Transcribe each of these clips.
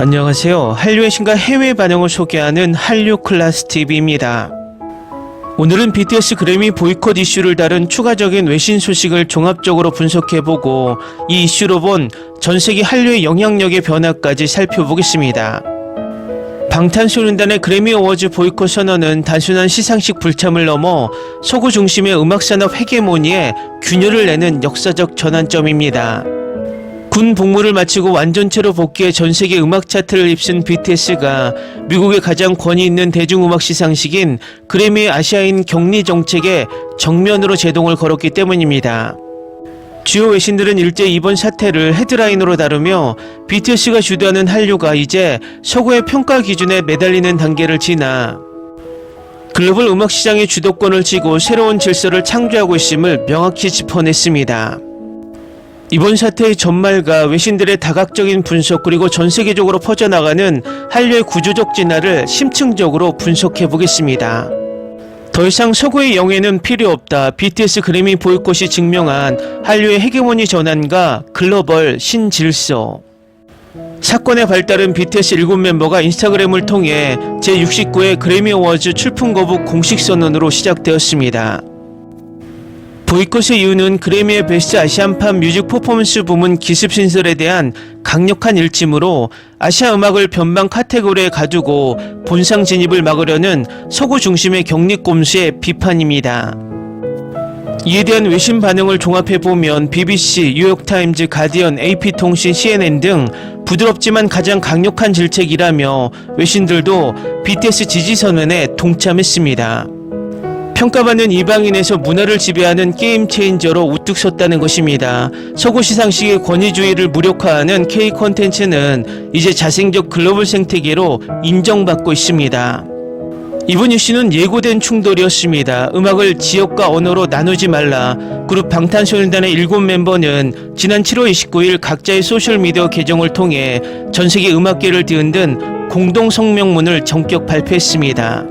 안녕하세요. 한류의 신과 해외 반응을 소개하는 한류클라스TV입니다. 오늘은 BTS 그래미 보이콧 이슈를 다룬 추가적인 외신 소식을 종합적으로 분석해보고 이 이슈로 본 전세계 한류의 영향력의 변화까지 살펴보겠습니다. 방탄소년단의 그래미 어워즈 보이콧 선언은 단순한 시상식 불참을 넘어 서구 중심의 음악산업 헤게모니에 균열을 내는 역사적 전환점입니다. 군 복무를 마치고 완전체로 복귀해 전세계 음악 차트를 휩쓴 BTS가 미국의 가장 권위 있는 대중음악 시상식인 그래미 아시아인 격리 정책에 정면으로 제동을 걸었기 때문입니다. 주요 외신들은 일제히 이번 사태를 헤드라인으로 다루며 BTS가 주도하는 한류가 이제 서구의 평가 기준에 매달리는 단계를 지나 글로벌 음악 시장의 주도권을 쥐고 새로운 질서를 창조하고 있음을 명확히 짚어냈습니다. 이번 사태의 전말과 외신들의 다각적인 분석 그리고 전세계적으로 퍼져나가는 한류의 구조적 진화를 심층적으로 분석해 보겠습니다. 더 이상 서구의 영예는 필요 없다. BTS 그래미 보이콧이 증명한 한류의 헤게모니 전환과 글로벌 신질서. 사건의 발달은 BTS 7멤버가 인스타그램을 통해 제69회 그래미 어워즈 출품 거부 공식 선언으로 시작되었습니다. 보이콧의 이유는 그래미의 베스트 아시안팝 뮤직 퍼포먼스 부문 기습 신설에 대한 강력한 일침으로 아시아 음악을 변방 카테고리에 가두고 본상 진입을 막으려는 서구 중심의 격리꼼수의 비판입니다. 이에 대한 외신 반응을 종합해보면 BBC, 뉴욕타임즈, 가디언, AP통신, CNN 등 부드럽지만 가장 강력한 질책이라며 외신들도 BTS 지지 선언에 동참했습니다. 평가받는 이방인에서 문화를 지배하는 게임 체인저로 우뚝 섰다는 것입니다. 서구 시상식의 권위주의를 무력화하는 K 콘텐츠는 이제 자생적 글로벌 생태계로 인정받고 있습니다. 이번 이슈는 예고된 충돌이었습니다. 음악을 지역과 언어로 나누지 말라. 그룹 방탄소년단의 7멤버는 지난 7월 29일 각자의 소셜미디어 계정을 통해 전세계 음악계를 뒤흔든 공동 성명문을 전격 발표했습니다.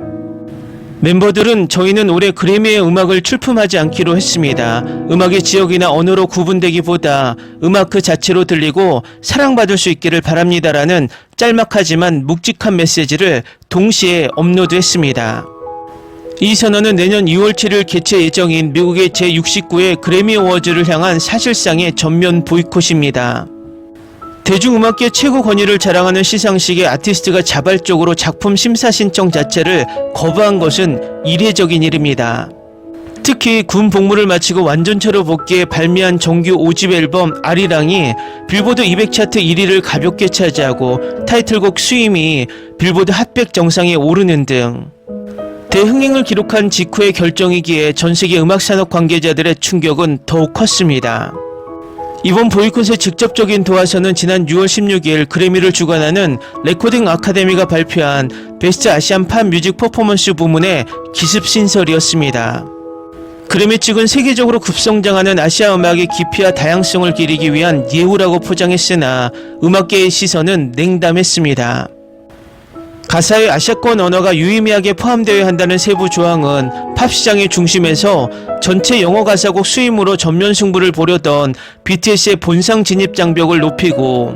멤버들은 저희는 올해 그래미의 음악을 출품하지 않기로 했습니다. 음악의 지역이나 언어로 구분되기보다 음악 그 자체로 들리고 사랑받을 수 있기를 바랍니다라는 짤막하지만 묵직한 메시지를 동시에 업로드했습니다. 이 선언은 내년 2월 7일 개최 예정인 미국의 제69회 그래미 어워즈를 향한 사실상의 전면 보이콧입니다. 대중음악계 최고 권위를 자랑하는 시상식에 아티스트가 자발적으로 작품 심사 신청 자체를 거부한 것은 이례적인 일입니다. 특히 군 복무를 마치고 완전체로 복귀해 발매한 정규 5집 앨범 아리랑이 빌보드 200 차트 1위를 가볍게 차지하고 타이틀곡 스위미 빌보드 핫100 정상에 오르는 등 대흥행을 기록한 직후의 결정이기에 전세계 음악산업 관계자들의 충격은 더욱 컸습니다. 이번 보이콧의 직접적인 도화선은 지난 6월 16일 그래미를 주관하는 레코딩 아카데미가 발표한 베스트 아시안 팝 뮤직 퍼포먼스 부문의 기습 신설이었습니다. 그래미 측은 세계적으로 급성장하는 아시아 음악의 깊이와 다양성을 기리기 위한 예우라고 포장했으나 음악계의 시선은 냉담했습니다. 가사에 아시아권 언어가 유의미하게 포함되어야 한다는 세부 조항은 팝 시장의 중심에서 전체 영어 가사곡 수임으로 전면 승부를 보려던 BTS의 본상 진입 장벽을 높이고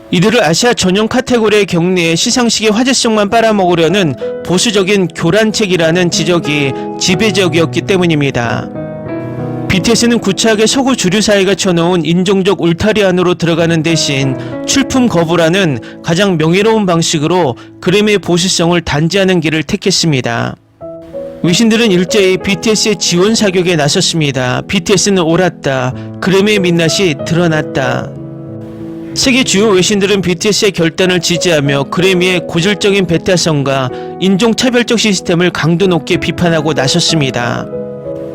이들을 아시아 전용 카테고리에 격리해 시상식의 화제성만 빨아먹으려는 보수적인 교란책이라는 지적이 지배적이었기 때문입니다. BTS는 구차하게 서구 주류 사회가 쳐놓은 인종적 울타리 안으로 들어가는 대신 출품 거부라는 가장 명예로운 방식으로 그래미의 보수성을 단죄하는 길을 택했습니다. 외신들은 일제히 BTS의 지원 사격에 나섰습니다. BTS는 옳았다. 그래미의 민낯이 드러났다. 세계 주요 외신들은 BTS의 결단을 지지하며 그래미의 고질적인 배타성과 인종차별적 시스템을 강도 높게 비판하고 나섰습니다.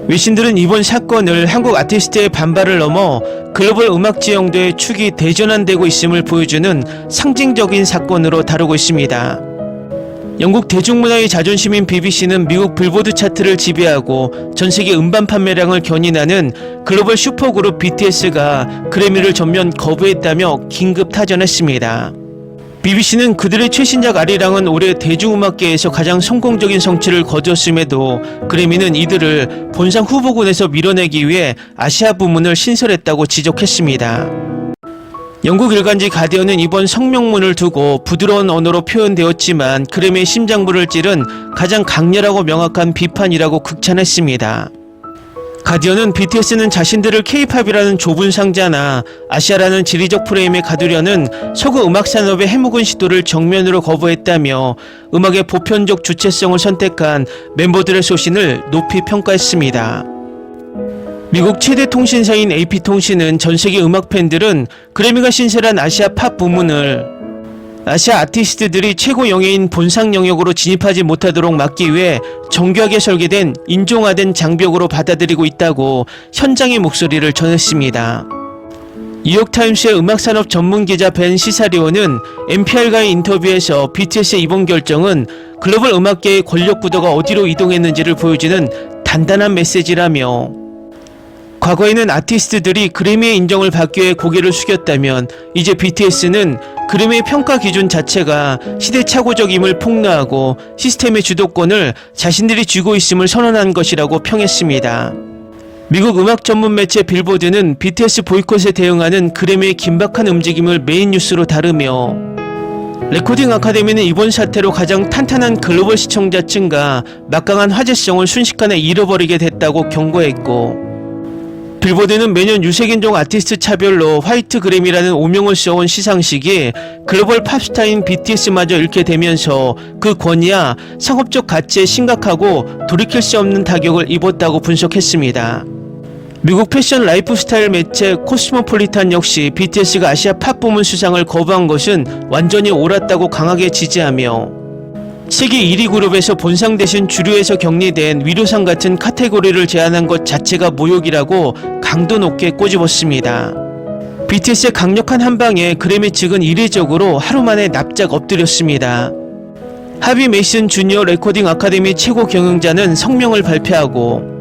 외신들은 이번 사건을 한국 아티스트의 반발을 넘어 글로벌 음악 지형도의 축이 대전환되고 있음을 보여주는 상징적인 사건으로 다루고 있습니다. 영국 대중문화의 자존심인 BBC는 미국 빌보드 차트를 지배하고 전세계 음반 판매량을 견인하는 글로벌 슈퍼그룹 BTS가 그래미를 전면 거부했다며 긴급 타전했습니다. BBC는 그들의 최신작 아리랑은 올해 대중음악계에서 가장 성공적인 성취를 거두었음에도 그래미는 이들을 본상 후보군에서 밀어내기 위해 아시아 부문을 신설했다고 지적했습니다. 영국 일간지 가디언은 이번 성명문을 두고 부드러운 언어로 표현되었지만 그램의 심장부를 찌른 가장 강렬하고 명확한 비판이라고 극찬했습니다. 가디언은 BTS는 자신들을 K-팝이라는 좁은 상자나 아시아라는 지리적 프레임에 가두려는 서구 음악 산업의 해묵은 시도를 정면으로 거부했다며 음악의 보편적 주체성을 선택한 멤버들의 소신을 높이 평가했습니다. 미국 최대 통신사인 AP통신은 전세계 음악 팬들은 그래미가 신설한 아시아 팝 부문을 아시아 아티스트들이 최고 영예인 본상 영역으로 진입하지 못하도록 막기 위해 정교하게 설계된 인종화된 장벽으로 받아들이고 있다고 현장의 목소리를 전했습니다. 뉴욕타임스의 음악산업 전문기자 벤 시사리오는 NPR과의 인터뷰에서 BTS의 이번 결정은 글로벌 음악계의 권력 구도가 어디로 이동했는지를 보여주는 단단한 메시지라며 과거에는 아티스트들이 그래미의 인정을 받기 위해 고개를 숙였다면 이제 BTS는 그래미의 평가 기준 자체가 시대착오적임을 폭로하고 시스템의 주도권을 자신들이 쥐고 있음을 선언한 것이라고 평했습니다. 미국 음악 전문 매체 빌보드는 BTS 보이콧에 대응하는 그래미의 긴박한 움직임을 메인 뉴스로 다루며 레코딩 아카데미는 이번 사태로 가장 탄탄한 글로벌 시청자층과 막강한 화제성을 순식간에 잃어버리게 됐다고 경고했고 빌보드는 매년 유색인종 아티스트 차별로 화이트 그래미라는 오명을 써온 시상식이 글로벌 팝스타인 BTS마저 잃게 되면서 그 권위와 상업적 가치에 심각하고 돌이킬 수 없는 타격을 입었다고 분석했습니다. 미국 패션 라이프스타일 매체 코스모폴리탄 역시 BTS가 아시아 팝 부문 수상을 거부한 것은 완전히 옳았다고 강하게 지지하며 세계 1위 그룹에서 본상 대신 주류에서 격리된 위로상 같은 카테고리를 제안한 것 자체가 모욕이라고 강도 높게 꼬집었습니다. BTS의 강력한 한방에 그래미 측은 이례적으로 하루 만에 납작 엎드렸습니다. 하비 메이슨 주니어 레코딩 아카데미 최고 경영자는 성명을 발표하고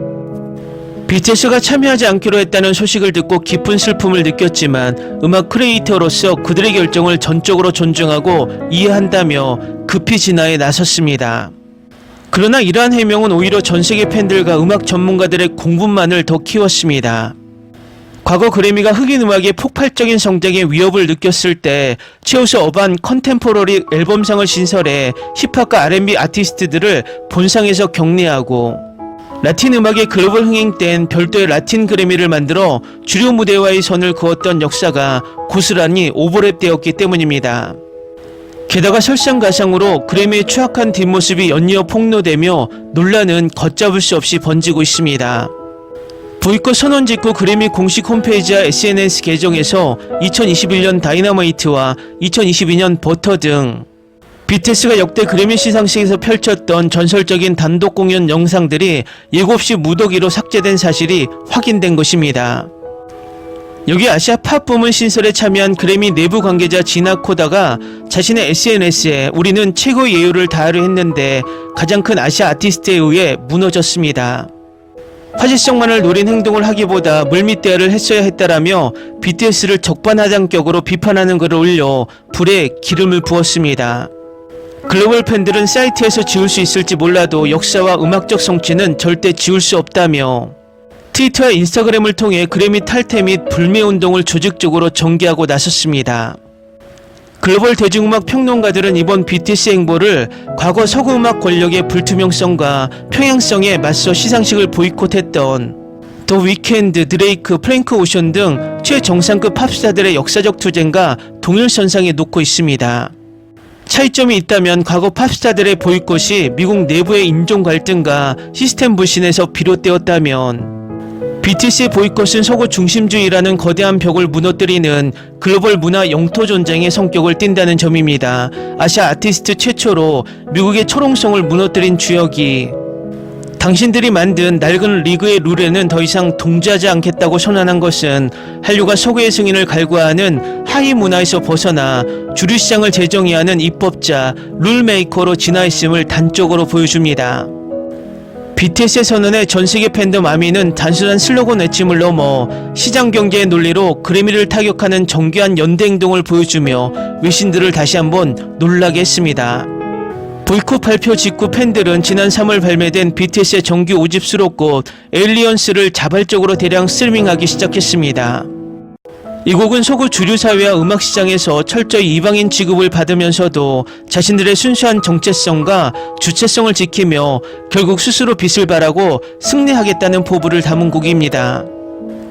BTS가 참여하지 않기로 했다는 소식을 듣고 깊은 슬픔을 느꼈지만 음악 크리에이터로서 그들의 결정을 전적으로 존중하고 이해한다며 급히 진화에 나섰습니다. 그러나 이러한 해명은 오히려 전세계 팬들과 음악 전문가들의 공분만을 더 키웠습니다. 과거 그래미가 흑인 음악의 폭발적인 성장에 위협을 느꼈을 때 최우수 어반 컨템포러리 앨범상을 신설해 힙합과 R&B 아티스트들을 본상에서 격리하고 라틴 음악의 글로벌 흥행 땐 별도의 라틴 그래미를 만들어 주류 무대와의 선을 그었던 역사가 고스란히 오버랩되었기 때문입니다. 게다가 설상가상으로 그래미의 추악한 뒷모습이 연이어 폭로되며 논란은 걷잡을 수 없이 번지고 있습니다. 보이콧 선언 직후 그래미 공식 홈페이지와 SNS 계정에서 2021년 다이너마이트와 2022년 버터 등 BTS가 역대 그래미 시상식에서 펼쳤던 전설적인 단독 공연 영상들이 예고 없이 무더기로 삭제된 사실이 확인된 것입니다. 여기 아시아 팝 부문 신설에 참여한 그래미 내부 관계자 지나 코다가 자신의 SNS에 우리는 최고의 예우를 다하려 했는데 가장 큰 아시아 아티스트에 의해 무너졌습니다. 화제성만을 노린 행동을 하기보다 물밑대화를 했어야 했다라며 BTS를 적반하장격으로 비판하는 글을 올려 불에 기름을 부었습니다. 글로벌 팬들은 사이트에서 지울 수 있을지 몰라도 역사와 음악적 성취는 절대 지울 수 없다며 트위터와 인스타그램을 통해 그래미 탈퇴 및 불매운동을 조직적으로 전개하고 나섰습니다. 글로벌 대중음악 평론가들은 이번 BTS 행보를 과거 서구음악 권력의 불투명성과 평행성에 맞서 시상식을 보이콧했던 더 위켄드, 드레이크, 프랭크 오션 등 최정상급 팝스타들의 역사적 투쟁과 동일선상에 놓고 있습니다. 차이점이 있다면 과거 팝스타들의 보이콧이 미국 내부의 인종 갈등과 시스템 불신에서 비롯되었다면 BTS의 보이콧은 서구 중심주의라는 거대한 벽을 무너뜨리는 글로벌 문화 영토 전쟁의 성격을 띈다는 점입니다. 아시아 아티스트 최초로 미국의 초롱성을 무너뜨린 주역이 당신들이 만든 낡은 리그의 룰에는 더 이상 동조하지 않겠다고 선언한 것은 한류가 서구의 승인을 갈구하는 하위 문화에서 벗어나 주류 시장을 재정의하는 입법자, 룰메이커로 진화했음을 단적으로 보여줍니다. BTS의 선언에 전세계 팬덤 아미는 단순한 슬로건 외침을 넘어 시장 경제의 논리로 그래미를 타격하는 정교한 연대 행동을 보여주며 외신들을 다시 한번 놀라게 했습니다. 보이콧 발표 직후 팬들은 지난 3월 발매된 BTS의 정규 5집 수록곡 에일리언스를 자발적으로 대량 스트리밍하기 시작했습니다. 이 곡은 서구 주류 사회와 음악 시장에서 철저히 이방인 취급을 받으면서도 자신들의 순수한 정체성과 주체성을 지키며 결국 스스로 빛을 발하고 승리하겠다는 포부를 담은 곡입니다.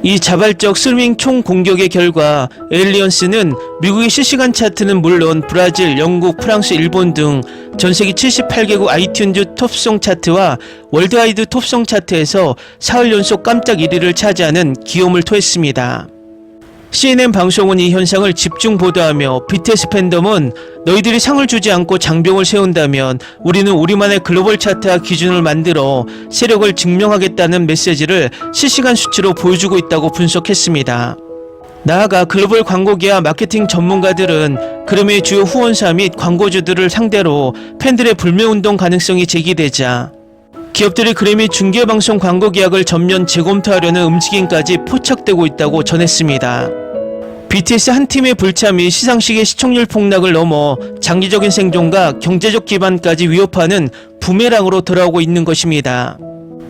이 자발적 스밍 총 공격의 결과 에일리언스는 미국의 실시간 차트는 물론 브라질, 영국, 프랑스, 일본 등 전세계 78개국 아이튠즈 톱송 차트와 월드와이드 톱송 차트에서 사흘 연속 깜짝 1위를 차지하는 기염을 토했습니다. CNN 방송은 이 현상을 집중 보도하며 BTS 팬덤은 너희들이 상을 주지 않고 장벽을 세운다면 우리는 우리만의 글로벌 차트와 기준을 만들어 세력을 증명하겠다는 메시지를 실시간 수치로 보여주고 있다고 분석했습니다. 나아가 글로벌 광고계와 마케팅 전문가들은 그래미의 주요 후원사 및 광고주들을 상대로 팬들의 불매운동 가능성이 제기되자 기업들이 그래미 중계방송 광고 계약을 전면 재검토하려는 움직임까지 포착되고 있다고 전했습니다. BTS 한 팀의 불참이 시상식의 시청률 폭락을 넘어 장기적인 생존과 경제적 기반까지 위협하는 부메랑으로 돌아오고 있는 것입니다.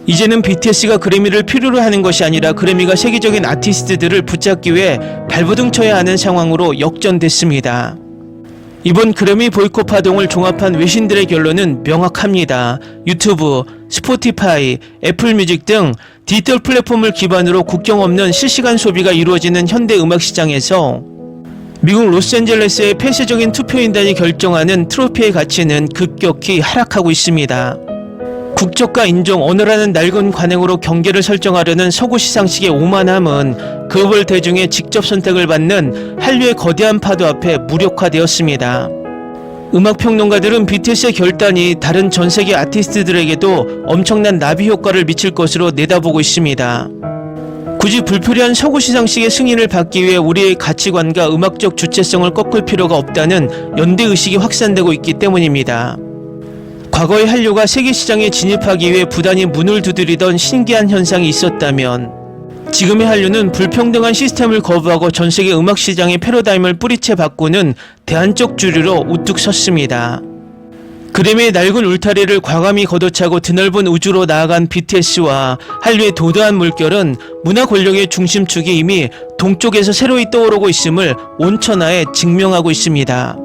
이제는 BTS가 그래미를 필요로 하는 것이 아니라 그래미가 세계적인 아티스트들을 붙잡기 위해 발버둥 쳐야 하는 상황으로 역전됐습니다. 이번 그래미 보이콧 파동을 종합한 외신들의 결론은 명확합니다. 유튜브, 스포티파이, 애플뮤직 등 디지털 플랫폼을 기반으로 국경 없는 실시간 소비가 이루어지는 현대 음악 시장에서 미국 로스앤젤레스의 폐쇄적인 투표인단이 결정하는 트로피의 가치는 급격히 하락하고 있습니다. 국적과 인종, 언어라는 낡은 관행으로 경계를 설정하려는 서구 시상식의 오만함은 글로벌 대중의 직접 선택을 받는 한류의 거대한 파도 앞에 무력화되었습니다. 음악평론가들은 BTS의 결단이 다른 전세계 아티스트들에게도 엄청난 나비 효과를 미칠 것으로 내다보고 있습니다. 굳이 불필요한 서구 시상식의 승인을 받기 위해 우리의 가치관과 음악적 주체성을 꺾을 필요가 없다는 연대의식이 확산되고 있기 때문입니다. 과거의 한류가 세계시장에 진입하기 위해 부단히 문을 두드리던 신기한 현상이 있었다면 지금의 한류는 불평등한 시스템을 거부하고 전세계 음악시장의 패러다임을 뿌리채 바꾸는 대안적 주류로 우뚝 섰습니다. 그래미의 낡은 울타리를 과감히 걷어차고 드넓은 우주로 나아간 BTS와 한류의 도도한 물결은 문화 권력의 중심축이 이미 동쪽에서 새로이 떠오르고 있음을 온천하에 증명하고 있습니다.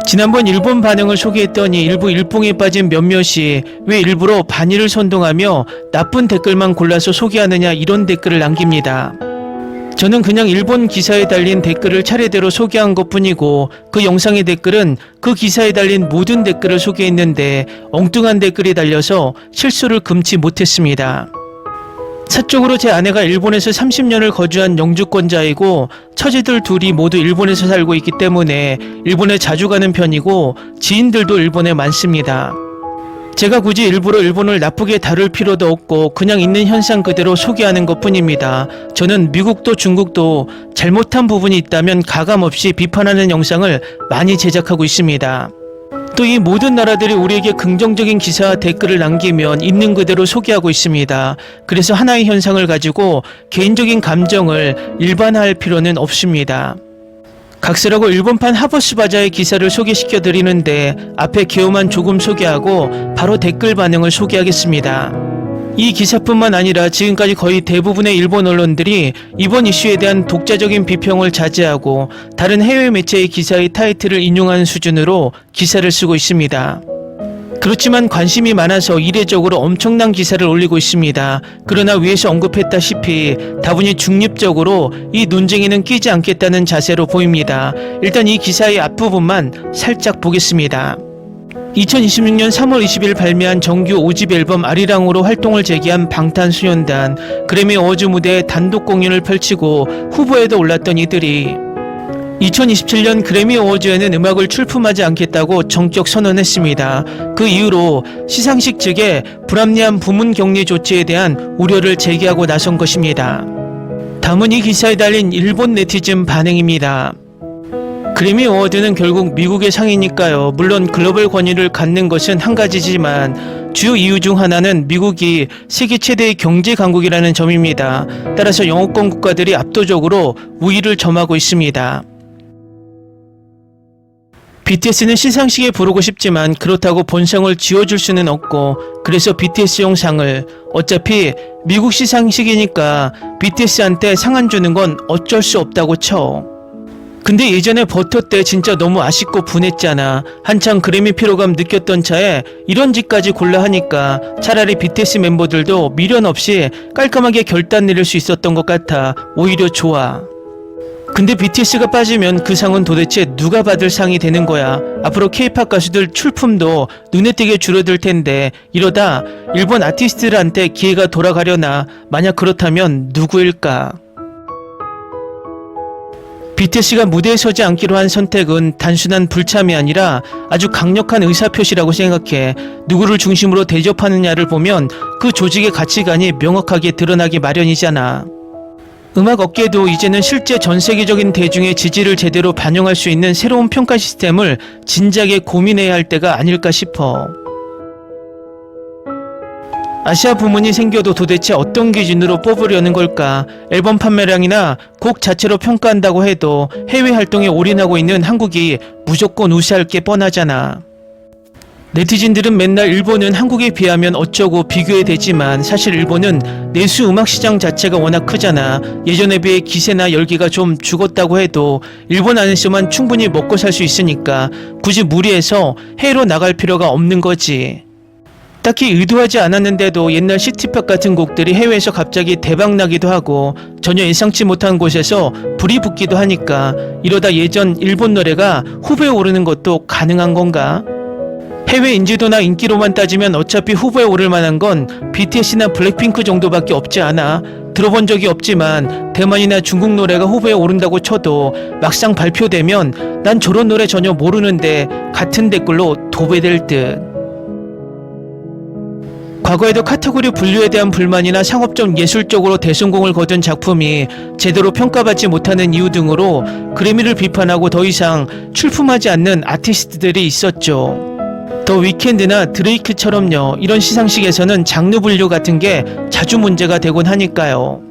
지난번 일본 반응을 소개했더니 일부 일봉에 빠진 몇몇이 왜 일부러 반일을 선동하며 나쁜 댓글만 골라서 소개하느냐 이런 댓글을 남깁니다. 저는 그냥 일본 기사에 달린 댓글을 차례대로 소개한 것뿐이고 그 영상의 댓글은 그 기사에 달린 모든 댓글을 소개했는데 엉뚱한 댓글이 달려서 실수를 금치 못했습니다. 사적으로 제 아내가 일본에서 30년을 거주한 영주권자이고 처제들 둘이 모두 일본에서 살고 있기 때문에 일본에 자주 가는 편이고 지인들도 일본에 많습니다. 제가 굳이 일부러 일본을 나쁘게 다룰 필요도 없고 그냥 있는 현상 그대로 소개하는 것뿐입니다. 저는 미국도 중국도 잘못한 부분이 있다면 가감없이 비판하는 영상을 많이 제작하고 있습니다. 또 이 모든 나라들이 우리에게 긍정적인 기사와 댓글을 남기면 있는 그대로 소개하고 있습니다. 그래서 하나의 현상을 가지고 개인적인 감정을 일반화할 필요는 없습니다. 각설하고 일본판 하버스 바자의 기사를 소개시켜 드리는데 앞에 개요만 조금 소개하고 바로 댓글 반응을 소개하겠습니다. 이 기사뿐만 아니라 지금까지 거의 대부분의 일본 언론들이 이번 이슈에 대한 독자적인 비평을 자제하고 다른 해외 매체의 기사의 타이틀을 인용하는 수준으로 기사를 쓰고 있습니다. 그렇지만 관심이 많아서 이례적으로 엄청난 기사를 올리고 있습니다. 그러나 위에서 언급했다시피 다분히 중립적으로 이 논쟁에는 끼지 않겠다는 자세로 보입니다. 일단 이 기사의 앞부분만 살짝 보겠습니다. 2026년 3월 20일 발매한 정규 5집 앨범 아리랑으로 활동을 재개한 방탄소년단 그래미 어워즈 무대에 단독 공연을 펼치고 후보에도 올랐던 이들이 2027년 그래미 어워즈에는 음악을 출품하지 않겠다고 정격 선언했습니다. 그 이후로 시상식 측에 불합리한 부문 격리 조치에 대한 우려를 제기하고 나선 것입니다. 다음은 이 기사에 달린 일본 네티즌 반응입니다. 그래미 어워드는 결국 미국의 상이니까요. 물론 글로벌 권위를 갖는 것은 한 가지지만 주요 이유 중 하나는 미국이 세계 최대의 경제 강국이라는 점입니다. 따라서 영어권 국가들이 압도적으로 우위를 점하고 있습니다. BTS는 시상식에 부르고 싶지만 그렇다고 본상을 쥐어줄 수는 없고, 그래서 BTS용 상을, 어차피 미국 시상식이니까 BTS한테 상 안 주는 건 어쩔 수 없다고 쳐. 근데 예전에 버터 때 진짜 너무 아쉽고 분했잖아. 한창 그래미 피로감 느꼈던 차에 이런 짓까지 골라 하니까 차라리 BTS 멤버들도 미련 없이 깔끔하게 결단 내릴 수 있었던 것 같아 오히려 좋아. 근데 BTS가 빠지면 그 상은 도대체 누가 받을 상이 되는 거야. 앞으로 K-팝 가수들 출품도 눈에 띄게 줄어들 텐데 이러다 일본 아티스트들한테 기회가 돌아가려나. 만약 그렇다면 누구일까? BTS가 무대에 서지 않기로 한 선택은 단순한 불참이 아니라 아주 강력한 의사표시라고 생각해. 누구를 중심으로 대접하느냐를 보면 그 조직의 가치관이 명확하게 드러나기 마련이잖아. 음악 업계도 이제는 실제 전 세계적인 대중의 지지를 제대로 반영할 수 있는 새로운 평가 시스템을 진작에 고민해야 할 때가 아닐까 싶어. 아시아 부문이 생겨도 도대체 어떤 기준으로 뽑으려는 걸까? 앨범 판매량이나 곡 자체로 평가한다고 해도 해외 활동에 올인하고 있는 한국이 무조건 우세할 게 뻔하잖아. 네티즌들은 맨날 일본은 한국에 비하면 어쩌고 비교해 대지만 사실 일본은 내수 음악 시장 자체가 워낙 크잖아. 예전에 비해 기세나 열기가 좀 죽었다고 해도 일본 안에서만 충분히 먹고 살 수 있으니까 굳이 무리해서 해외로 나갈 필요가 없는 거지. 딱히 의도하지 않았는데도 옛날 시티팝 같은 곡들이 해외에서 갑자기 대박나기도 하고 전혀 예상치 못한 곳에서 불이 붙기도 하니까 이러다 예전 일본 노래가 후보에 오르는 것도 가능한 건가? 해외 인지도나 인기로만 따지면 어차피 후보에 오를 만한 건 BTS나 블랙핑크 정도밖에 없지 않아. 들어본 적이 없지만 대만이나 중국 노래가 후보에 오른다고 쳐도 막상 발표되면 난 저런 노래 전혀 모르는데 같은 댓글로 도배될 듯. 과거에도 카테고리 분류에 대한 불만이나 상업적 예술적으로 대성공을 거둔 작품이 제대로 평가받지 못하는 이유 등으로 그래미를 비판하고 더 이상 출품하지 않는 아티스트들이 있었죠. 더 위켄드나 드레이크처럼요. 이런 시상식에서는 장르 분류 같은 게 자주 문제가 되곤 하니까요.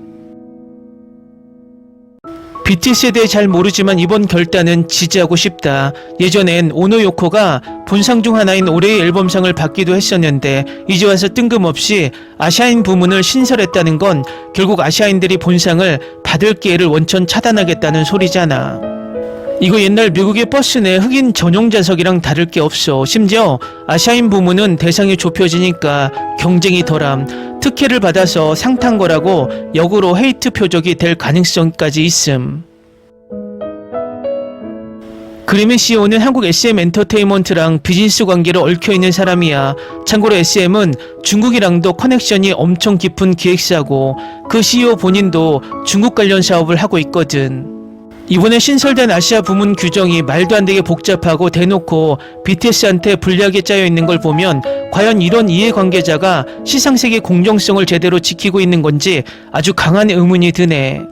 BTS에 대해 잘 모르지만 이번 결단은 지지하고 싶다. 예전엔 오노요코가 본상 중 하나인 올해의 앨범상을 받기도 했었는데 이제 와서 뜬금없이 아시아인 부문을 신설했다는 건 결국 아시아인들이 본상을 받을 기회를 원천 차단하겠다는 소리잖아. 이거 옛날 미국의 버스 내 흑인 전용 좌석이랑 다를 게 없어. 심지어 아시아인 부문은 대상이 좁혀지니까 경쟁이 덜함. 특혜를 받아서 상 탄 거라고 역으로 헤이트 표적이 될 가능성까지 있음. 그래미 CEO는 한국 SM 엔터테인먼트랑 비즈니스 관계로 얽혀있는 사람이야. 참고로 SM은 중국이랑도 커넥션이 엄청 깊은 기획사고 그 CEO 본인도 중국 관련 사업을 하고 있거든. 이번에 신설된 아시아 부문 규정이 말도 안 되게 복잡하고 대놓고 BTS한테 불리하게 짜여 있는 걸 보면 과연 이런 이해관계자가 시상식의 공정성을 제대로 지키고 있는 건지 아주 강한 의문이 드네.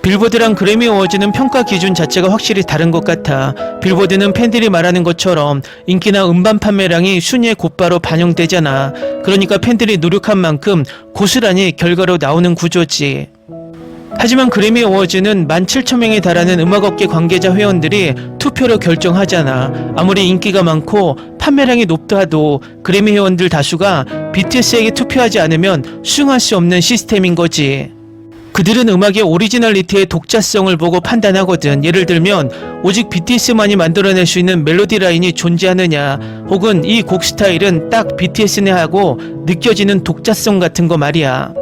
빌보드랑 그래미 어워즈는 평가 기준 자체가 확실히 다른 것 같아. 빌보드는 팬들이 말하는 것처럼 인기나 음반 판매량이 순위에 곧바로 반영되잖아. 그러니까 팬들이 노력한 만큼 고스란히 결과로 나오는 구조지. 하지만 그래미 어워즈는 17,000명에 달하는 음악업계 관계자 회원들이 투표로 결정하잖아. 아무리 인기가 많고 판매량이 높다 하도 그래미 회원들 다수가 BTS에게 투표하지 않으면 수용할 수 없는 시스템인 거지. 그들은 음악의 오리지널리티의 독자성을 보고 판단하거든. 예를 들면 오직 BTS만이 만들어낼 수 있는 멜로디 라인이 존재하느냐, 혹은 이 곡 스타일은 딱 BTS네 하고 느껴지는 독자성 같은 거 말이야.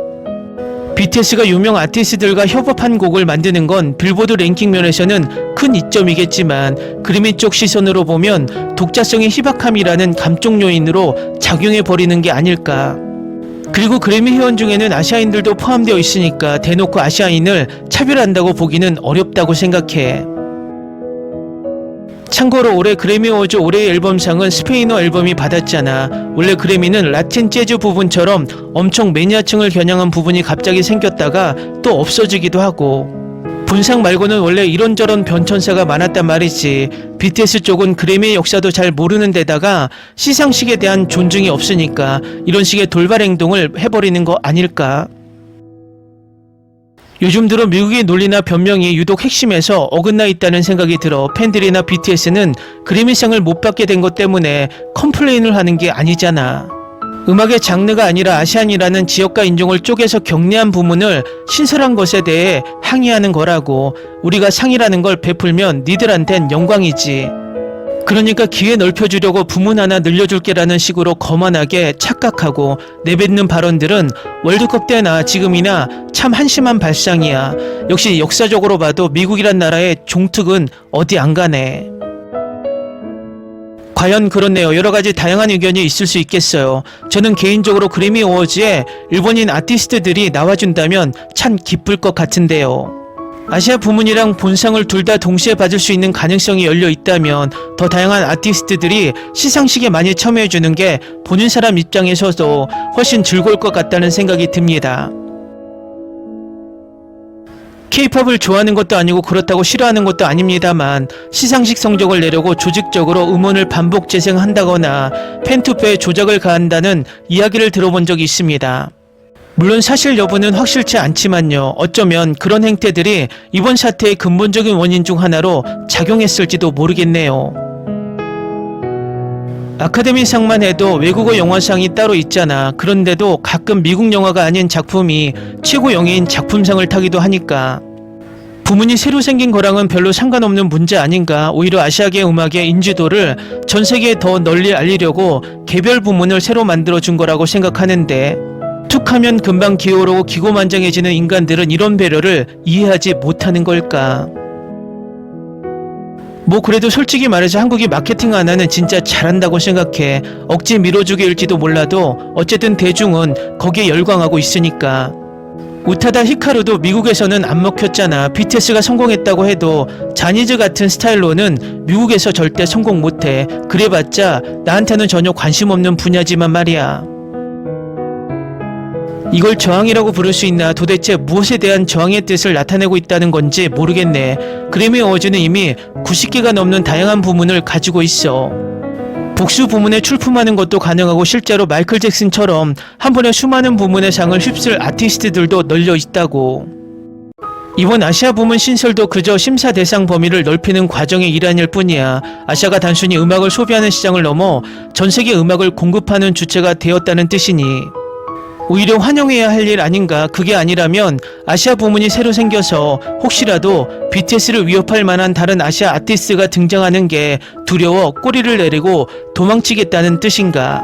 BTS가 유명 아티스트들과 협업한 곡을 만드는 건 빌보드 랭킹 면에서는 큰 이점이겠지만 그래미 쪽 시선으로 보면 독자성의 희박함이라는 감쪽 요인으로 작용해버리는 게 아닐까. 그리고 그래미 회원 중에는 아시아인들도 포함되어 있으니까 대놓고 아시아인을 차별한다고 보기는 어렵다고 생각해. 참고로 올해 그래미 어워즈 올해의 앨범상은 스페인어 앨범이 받았잖아. 원래 그래미는 라틴 재즈 부분처럼 엄청 매니아층을 겨냥한 부분이 갑자기 생겼다가 또 없어지기도 하고, 본상 말고는 원래 이런저런 변천사가 많았단 말이지. BTS 쪽은 그래미의 역사도 잘 모르는 데다가 시상식에 대한 존중이 없으니까 이런 식의 돌발 행동을 해버리는 거 아닐까? 요즘 들어 미국의 논리나 변명이 유독 핵심에서 어긋나 있다는 생각이 들어 팬들이나 BTS는 그래미상을 못 받게 된 것 때문에 컴플레인을 하는 게 아니잖아. 음악의 장르가 아니라 아시안이라는 지역과 인종을 쪼개서 경례한 부문을 신설한 것에 대해 항의하는 거라고. 우리가 상이라는 걸 베풀면 니들한텐 영광이지. 그러니까 기회 넓혀주려고 부문 하나 늘려줄게라는 식으로 거만하게 착각하고 내뱉는 발언들은 월드컵 때나 지금이나 참 한심한 발상이야. 역시 역사적으로 봐도 미국이란 나라의 종특은 어디 안 가네. 과연 그렇네요. 여러가지 다양한 의견이 있을 수 있겠어요. 저는 개인적으로 그래미 어워즈에 일본인 아티스트들이 나와준다면 참 기쁠 것 같은데요. 아시아 부문이랑 본상을 둘 다 동시에 받을 수 있는 가능성이 열려 있다면 더 다양한 아티스트들이 시상식에 많이 참여해주는 게 보는 사람 입장에서도 훨씬 즐거울 것 같다는 생각이 듭니다. K-팝을 좋아하는 것도 아니고 그렇다고 싫어하는 것도 아닙니다만 시상식 성적을 내려고 조직적으로 음원을 반복 재생한다거나 팬투표에 조작을 가한다는 이야기를 들어본 적이 있습니다. 물론 사실 여부는 확실치 않지만요. 어쩌면 그런 행태들이 이번 사태의 근본적인 원인 중 하나로 작용했을지도 모르겠네요. 아카데미상만 해도 외국어 영화상이 따로 있잖아. 그런데도 가끔 미국 영화가 아닌 작품이 최고 영예인 작품상을 타기도 하니까 부문이 새로 생긴 거랑은 별로 상관없는 문제 아닌가. 오히려 아시아계 음악의 인지도를 전 세계에 더 널리 알리려고 개별 부문을 새로 만들어준 거라고 생각하는데 툭하면 금방 기어오르고 기고만장해지는 인간들은 이런 배려를 이해하지 못하는 걸까. 뭐 그래도 솔직히 말해서 한국이 마케팅 하나는 진짜 잘한다고 생각해. 억지 밀어주기일지도 몰라도 어쨌든 대중은 거기에 열광하고 있으니까. 우타다 히카루도 미국에서는 안 먹혔잖아. BTS가 성공했다고 해도 자니즈 같은 스타일로는 미국에서 절대 성공 못해. 그래봤자 나한테는 전혀 관심 없는 분야지만 말이야. 이걸 저항이라고 부를 수 있나. 도대체 무엇에 대한 저항의 뜻을 나타내고 있다는 건지 모르겠네. 그래미 어워즈는 이미 90개가 넘는 다양한 부문을 가지고 있어. 복수 부문에 출품하는 것도 가능하고 실제로 마이클 잭슨처럼 한 번에 수많은 부문의 상을 휩쓸 아티스트들도 널려 있다고. 이번 아시아 부문 신설도 그저 심사 대상 범위를 넓히는 과정의 일환일 뿐이야. 아시아가 단순히 음악을 소비하는 시장을 넘어 전 세계 음악을 공급하는 주체가 되었다는 뜻이니 오히려 환영해야 할 일 아닌가. 그게 아니라면 아시아 부문이 새로 생겨서 혹시라도 BTS를 위협할 만한 다른 아시아 아티스트가 등장하는 게 두려워 꼬리를 내리고 도망치겠다는 뜻인가.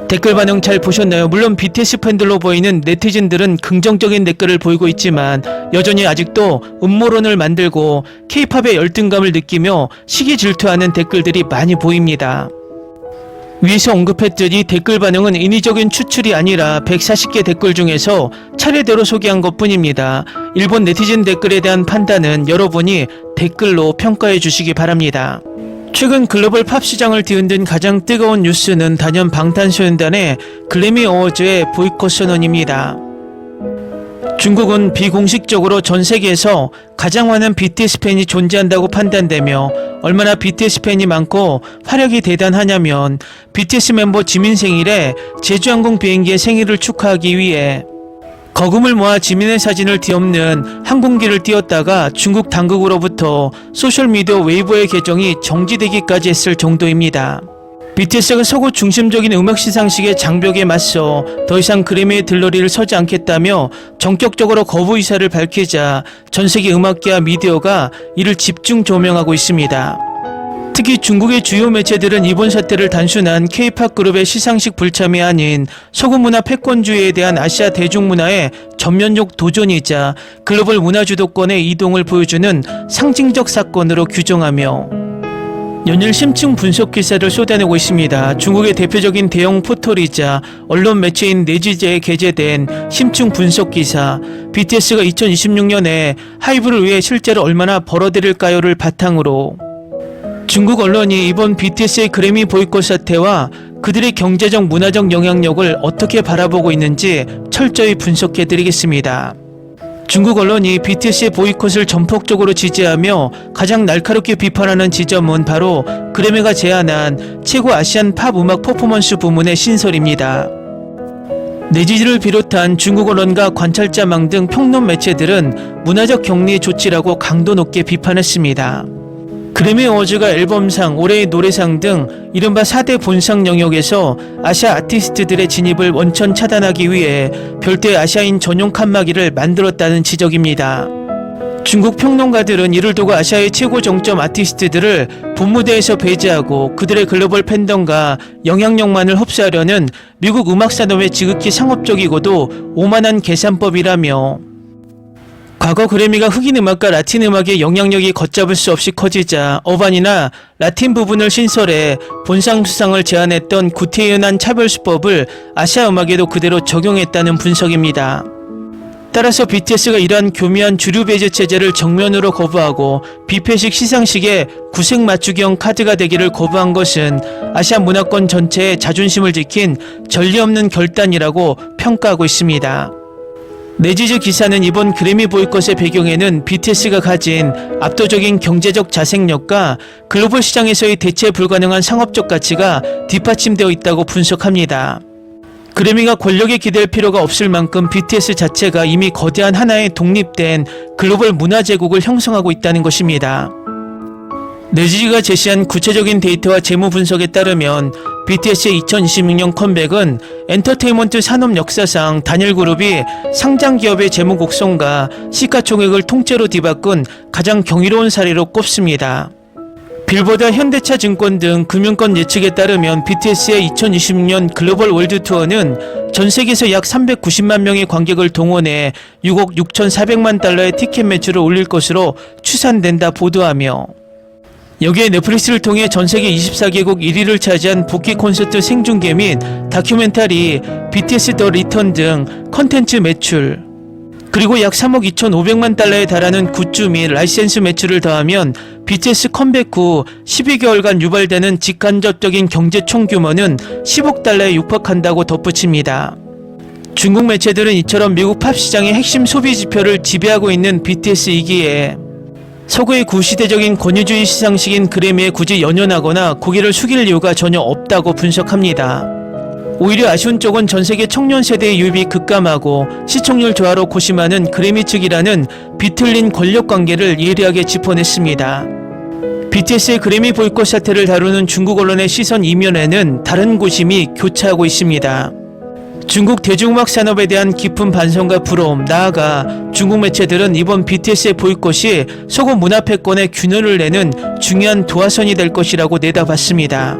댓글 반응 잘 보셨나요? 물론 BTS 팬들로 보이는 네티즌들은 긍정적인 댓글을 보이고 있지만 여전히 아직도 음모론을 만들고 K-팝의 열등감을 느끼며 시기 질투하는 댓글들이 많이 보입니다. 위에서 언급했듯이 댓글 반응은 인위적인 추출이 아니라 140개 댓글 중에서 차례대로 소개한 것뿐입니다. 일본 네티즌 댓글에 대한 판단은 여러분이 댓글로 평가해 주시기 바랍니다. 최근 글로벌 팝 시장을 뒤흔든 가장 뜨거운 뉴스는 단연 방탄소년단의 그래미 어워즈의 보이콧 선언입니다. 중국은 비공식적으로 전 세계에서 가장 많은 BTS 팬이 존재한다고 판단되며 얼마나 BTS 팬이 많고 화력이 대단하냐면 BTS 멤버 지민 생일에 제주항공 비행기의 생일을 축하하기 위해 거금을 모아 지민의 사진을 뒤엎는 항공기를 띄웠다가 중국 당국으로부터 소셜미디어 웨이보의 계정이 정지되기까지 했을 정도입니다. BTS가 서구 중심적인 음악 시상식의 장벽에 맞서 더 이상 그래미의 들러리를 서지 않겠다며 전격적으로 거부 의사를 밝히자 전 세계 음악계와 미디어가 이를 집중 조명하고 있습니다. 특히 중국의 주요 매체들은 이번 사태를 단순한 K-팝 그룹의 시상식 불참이 아닌 서구 문화 패권주의에 대한 아시아 대중문화의 전면적 도전이자 글로벌 문화 주도권의 이동을 보여주는 상징적 사건으로 규정하며 연일 심층 분석 기사를 쏟아내고 있습니다. 중국의 대표적인 대형 포털이자 언론 매체인 네지제에 게재된 심층 분석 기사, BTS가 2026년에 하이브를 위해 실제로 얼마나 벌어들일까요를 바탕으로 중국 언론이 이번 BTS의 그래미 보이콧 사태와 그들의 경제적 문화적 영향력을 어떻게 바라보고 있는지 철저히 분석해드리겠습니다. 중국 언론이 BTS의 보이콧을 전폭적으로 지지하며 가장 날카롭게 비판하는 지점은 바로 그래미가 제안한 최고 아시안 팝 음악 퍼포먼스 부문의 신설입니다. 내지지를 비롯한 중국 언론과 관찰자망 등 평론 매체들은 문화적 격리 조치라고 강도 높게 비판했습니다. 그래미 어워즈가 앨범상, 올해의 노래상 등 이른바 4대 본상 영역에서 아시아 아티스트들의 진입을 원천 차단하기 위해 별도의 아시아인 전용 칸막이를 만들었다는 지적입니다. 중국 평론가들은 이를 두고 아시아의 최고 정점 아티스트들을 본무대에서 배제하고 그들의 글로벌 팬덤과 영향력만을 흡수하려는 미국 음악 산업의 지극히 상업적이고도 오만한 계산법이라며, 과거 그래미가 흑인 음악과 라틴 음악의 영향력이 걷잡을 수 없이 커지자 어반이나 라틴 부분을 신설해 본상 수상을 제안했던 구태연한 차별수법을 아시아 음악에도 그대로 적용했다는 분석입니다. 따라서 BTS가 이러한 교묘한 주류 배제 체제를 정면으로 거부하고 뷔페식 시상식에 구색 맞추기형 카드가 되기를 거부한 것은 아시아 문화권 전체의 자존심을 지킨 전례 없는 결단이라고 평가하고 있습니다. 내지즈 기사는 이번 그래미 보이콧의 배경에는 BTS가 가진 압도적인 경제적 자생력과 글로벌 시장에서의 대체 불가능한 상업적 가치가 뒷받침되어 있다고 분석합니다. 그래미가 권력에 기댈 필요가 없을 만큼 BTS 자체가 이미 거대한 하나의 독립된 글로벌 문화 제국을 형성하고 있다는 것입니다. 내지즈가 제시한 구체적인 데이터와 재무 분석에 따르면 BTS의 2026년 컴백은 엔터테인먼트 산업 역사상 단일 그룹이 상장 기업의 재무 곡선과 시가총액을 통째로 뒤바꾼 가장 경이로운 사례로 꼽습니다. 빌보드, 현대차 증권 등 금융권 예측에 따르면 BTS의 2026년 글로벌 월드 투어는 전 세계에서 약 390만 명의 관객을 동원해 6억 6,400만 달러의 티켓 매출을 올릴 것으로 추산된다 보도하며, 여기에 넷플릭스를 통해 전 세계 24개국 1위를 차지한 복귀 콘서트 생중계 및 다큐멘터리, BTS 더 리턴 등 컨텐츠 매출, 그리고 약 3억 2,500만 달러에 달하는 굿즈 및 라이센스 매출을 더하면 BTS 컴백 후 12개월간 유발되는 직간접적인 경제 총규모는 10억 달러에 육박한다고 덧붙입니다. 중국 매체들은 이처럼 미국 팝 시장의 핵심 소비 지표를 지배하고 있는 BTS이기에 서구의 구시대적인 권위주의 시상식인 그래미에 굳이 연연하거나 고개를 숙일 이유가 전혀 없다고 분석합니다. 오히려 아쉬운 쪽은 전세계 청년 세대의 유입이 급감하고 시청률 저하로 고심하는 그래미 측이라는 비틀린 권력관계를 예리하게 짚어냈습니다. BTS의 그래미 보이콧 사태를 다루는 중국 언론의 시선 이면에는 다른 고심이 교차하고 있습니다. 중국 대중음악 산업에 대한 깊은 반성과 부러움, 나아가 중국 매체들은 이번 BTS의 보이콧이 서구 문화 패권에 균열을 내는 중요한 도화선이 될 것이라고 내다봤습니다.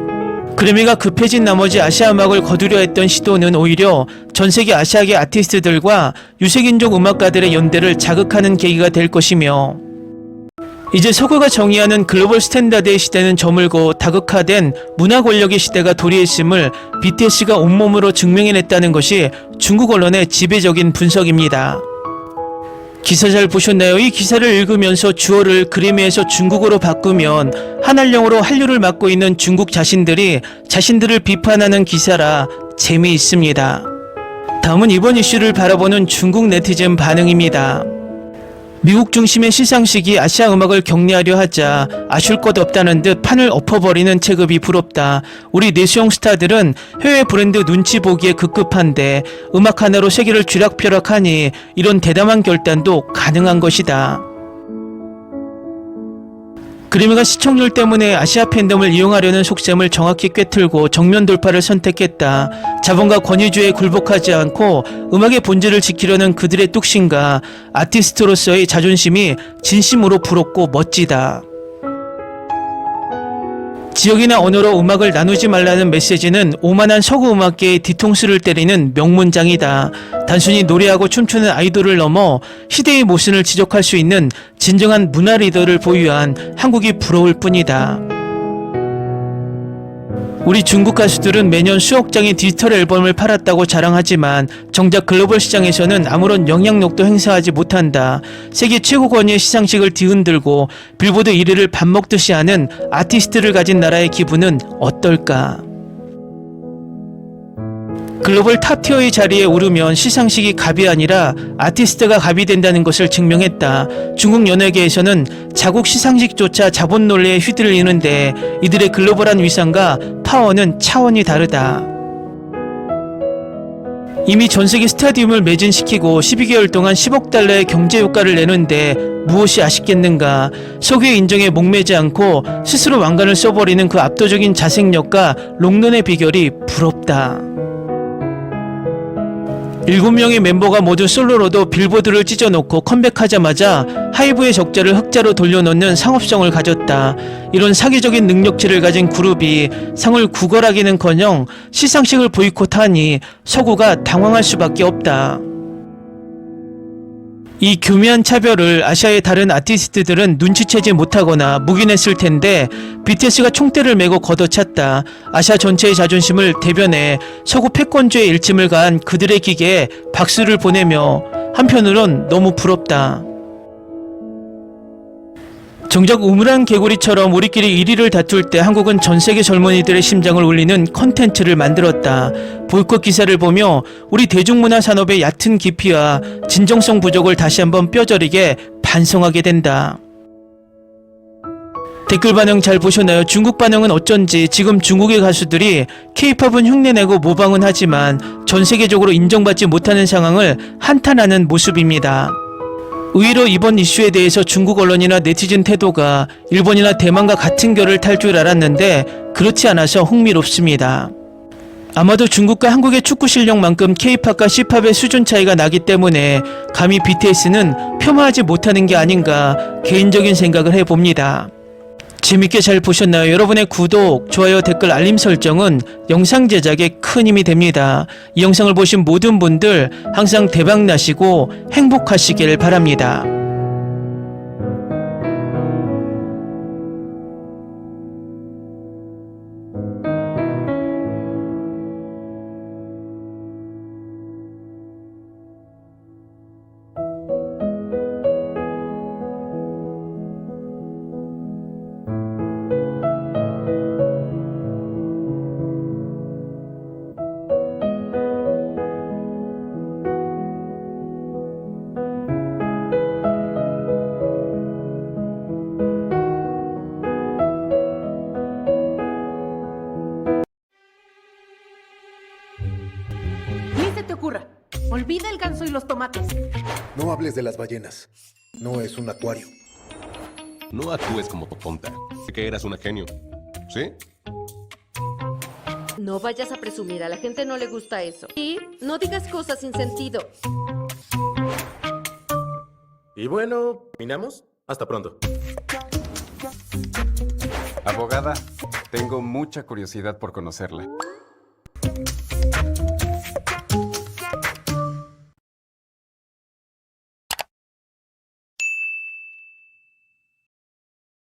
그래미가 급해진 나머지 아시아 음악을 거두려 했던 시도는 오히려 전세계 아시아계 아티스트들과 유색인종 음악가들의 연대를 자극하는 계기가 될 것이며, 이제 서구가 정의하는 글로벌 스탠다드의 시대는 저물고 다극화된 문화 권력의 시대가 도래했음을 BTS가 온몸으로 증명해냈다는 것이 중국 언론의 지배적인 분석입니다. 기사 잘 보셨나요? 이 기사를 읽으면서 주어를 그래미에서 중국어로 바꾸면 한할령으로 한류를 맡고 있는 중국 자신들이 자신들을 비판하는 기사라 재미있습니다. 다음은 이번 이슈를 바라보는 중국 네티즌 반응입니다. 미국 중심의 시상식이 아시아 음악을 격리하려 하자 아쉬울 것 없다는 듯 판을 엎어버리는 체급이 부럽다. 우리 내수용 스타들은 해외 브랜드 눈치 보기에 급급한데 음악 하나로 세계를 쥐락펴락하니 이런 대담한 결단도 가능한 것이다. 그래미가 시청률 때문에 아시아 팬덤을 이용하려는 속셈을 정확히 꿰틀고 정면 돌파를 선택했다. 자본과 권위주의에 굴복하지 않고 음악의 본질을 지키려는 그들의 뚝심과 아티스트로서의 자존심이 진심으로 부럽고 멋지다. 지역이나 언어로 음악을 나누지 말라는 메시지는 오만한 서구 음악계의 뒤통수를 때리는 명문장이다. 단순히 노래하고 춤추는 아이돌을 넘어 시대의 모순을 지적할 수 있는 진정한 문화 리더를 보유한 한국이 부러울 뿐이다. 우리 중국 가수들은 매년 수억 장의 디지털 앨범을 팔았다고 자랑하지만 정작 글로벌 시장에서는 아무런 영향력도 행사하지 못한다. 세계 최고 권위의 시상식을 뒤흔들고 빌보드 1위를 밥 먹듯이 하는 아티스트를 가진 나라의 기분은 어떨까? 글로벌 탑티어의 자리에 오르면 시상식이 갑이 아니라 아티스트가 갑이 된다는 것을 증명했다. 중국 연예계에서는 자국 시상식조차 자본 논리에 휘둘리는데 이들의 글로벌한 위상과 파워는 차원이 다르다. 이미 전 세계 스타디움을 매진시키고 12개월 동안 10억 달러의 경제 효과를 내는데 무엇이 아쉽겠는가. 석유의 인정에 목매지 않고 스스로 왕관을 써버리는 그 압도적인 자생력과 롱런의 비결이 부럽다. 7명의 멤버가 모두 솔로로도 빌보드를 찢어놓고 컴백하자마자 하이브의 적자를 흑자로 돌려놓는 상업성을 가졌다. 이런 사기적인 능력치를 가진 그룹이 상을 구걸하기는커녕 시상식을 보이콧하니 서구가 당황할 수밖에 없다. 이 교묘한 차별을 아시아의 다른 아티스트들은 눈치채지 못하거나 묵인했을 텐데 BTS가 총대를 메고 걷어찼다. 아시아 전체의 자존심을 대변해 서구 패권주의 일침을 가한 그들의 기계에 박수를 보내며 한편으론 너무 부럽다. 정작 우물안 개구리처럼 우리끼리 1위를 다툴 때 한국은 전 세계 젊은이들의 심장을 울리는 컨텐츠를 만들었다. 보이콧 기사를 보며 우리 대중문화 산업의 얕은 깊이와 진정성 부족을 다시 한번 뼈저리게 반성하게 된다. 댓글 반응 잘 보셨나요? 중국 반응은 어쩐지 지금 중국의 가수들이 K-팝은 흉내내고 모방은 하지만 전 세계적으로 인정받지 못하는 상황을 한탄하는 모습입니다. 의외로 이번 이슈에 대해서 중국 언론이나 네티즌 태도가 일본이나 대만과 같은 결을 탈 줄 알았는데 그렇지 않아서 흥미롭습니다. 아마도 중국과 한국의 축구 실력만큼 K-팝과 C-팝의 수준 차이가 나기 때문에 감히 BTS는 폄하하지 못하는 게 아닌가 개인적인 생각을 해봅니다. 재밌게 잘 보셨나요? 여러분의 구독, 좋아요, 댓글, 알림 설정은 영상 제작에 큰 힘이 됩니다. 이 영상을 보신 모든 분들 항상 대박나시고 행복하시길 바랍니다. Ni se te ocurra. Olvida el ganso y los tomates. No hables de las ballenas. No es un acuario. No actúes como tonta. Que eras una genio. ¿Sí? No vayas a presumir, a la gente no le gusta eso. Y no digas cosas sin sentido. Y bueno, ¿terminamos? Hasta pronto. Abogada, tengo mucha curiosidad por conocerla.